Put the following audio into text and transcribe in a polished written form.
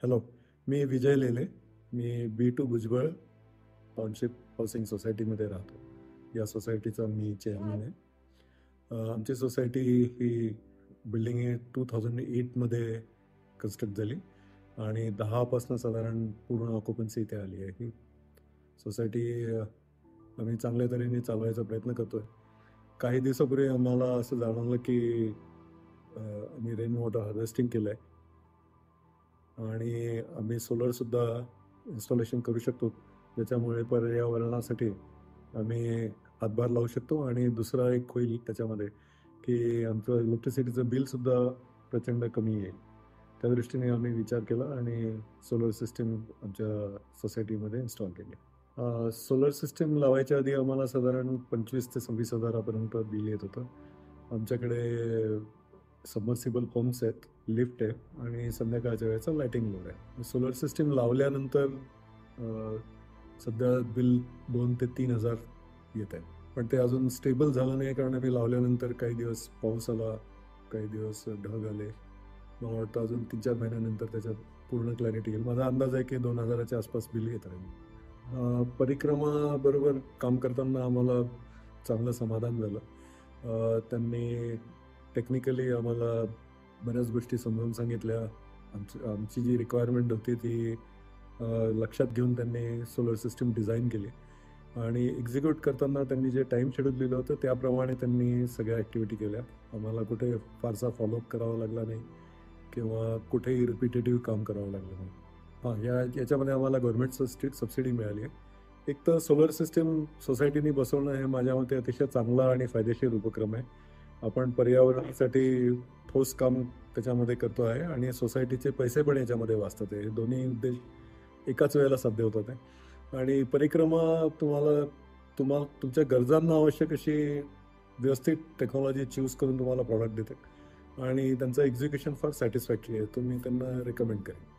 Hello, मी विजय लेले. मी B2 Bhujbal township housing सोसायटीमध्ये राहतो. या सोसायटीचा मी चेअरमन आहे. आमची सोसायटी ही बिल्डिंग ही 2008मध्ये कन्स्ट्रक्ट झाली आणि 10 साधारण पूर्ण ऑक्युपन्सी इथे आली आहे. ही सोसायटी आम्ही चांगल्या तऱ्हेने चालवायचा प्रयत्न करतोय. काही दिवसापूर्वी आम्हाला असं जाणवलं की आम्ही रेन वॉटर हार्वेस्टिंग केलं आहे आणि आम्ही सोलरसुद्धा इन्स्टॉलेशन करू शकतो, ज्याच्यामुळे पर्यावरणासाठी आम्ही हातभार लावू शकतो. आणि दुसरा एक होईल त्याच्यामध्ये की आमचं इलेक्ट्रिसिटीचं बिलसुद्धा प्रचंड कमी येईल. त्या दृष्टीने आम्ही विचार केला आणि सोलर सिस्टीम आमच्या सोसायटीमध्ये इन्स्टॉल केली. सोलर सिस्टीम लावायच्या आधी आम्हाला साधारण 25,000 ते 26,000पर्यंत बिल येत होतं. आमच्याकडे सबमर्सिबल पंप्स आहेत, लिफ्ट आहे आणि संध्याकाळच्या वेळेचा लाइटिंग लोड आहे. सोलर सिस्टीम लावल्यानंतर सध्या बिल 2,000 ते 3,000 येत आहे. पण ते अजून स्टेबल झालं नाही, कारण आम्ही लावल्यानंतर काही दिवस पाऊस आला, काही दिवस ढग आले. मला वाटतं अजून 3-4 महिन्यानंतर त्याच्यात पूर्ण क्लॅरिटी येईल. माझा अंदाज आहे की 2,000च्या आसपास बिल येत राहील. परिक्रमाबरोबर काम करताना आम्हाला चांगलं समाधान झालं. त्यांनी टेक्निकली आम्हाला बऱ्याच गोष्टी समजावून सांगितल्या. आमची जी रिक्वायरमेंट होती ती लक्षात घेऊन त्यांनी सोलर सिस्टीम डिझाईन केली आणि एक्झिक्यूट करताना त्यांनी जे टाईम शेड्यूल दिलं होतं त्याप्रमाणे त्यांनी सगळ्या ॲक्टिव्हिटी केल्या. आम्हाला कुठे फारसा फॉलोअप करावा लागला नाही किंवा कुठेही रिपिटेटिव्ह काम करावं लागलं नाही. याच्यामध्ये आम्हाला गव्हर्नमेंट सबसिडी मिळाली आहे. एक तर सोलर सिस्टीम सोसायटीने बसवणं हे माझ्या मते अतिशय चांगला आणि फायदेशीर उपक्रम आहे. आपण पर्यावरणासाठी ठोस काम त्याच्यामध्ये करतो आहे आणि सोसायटीचे पैसे पण याच्यामध्ये वाचतात आहे. दोन्ही उद्देश एकाच वेळेला साध्य होतात आहे. आणि परिक्रमा तुमच्या गरजांना आवश्यक अशी व्यवस्थित टेक्नॉलॉजी चूज करून तुम्हाला प्रॉडक्ट देते आणि त्यांचं एक्झिक्युशन फार सॅटिस्फॅक्टरी आहे. मी त्यांना रेकमेंड करेन.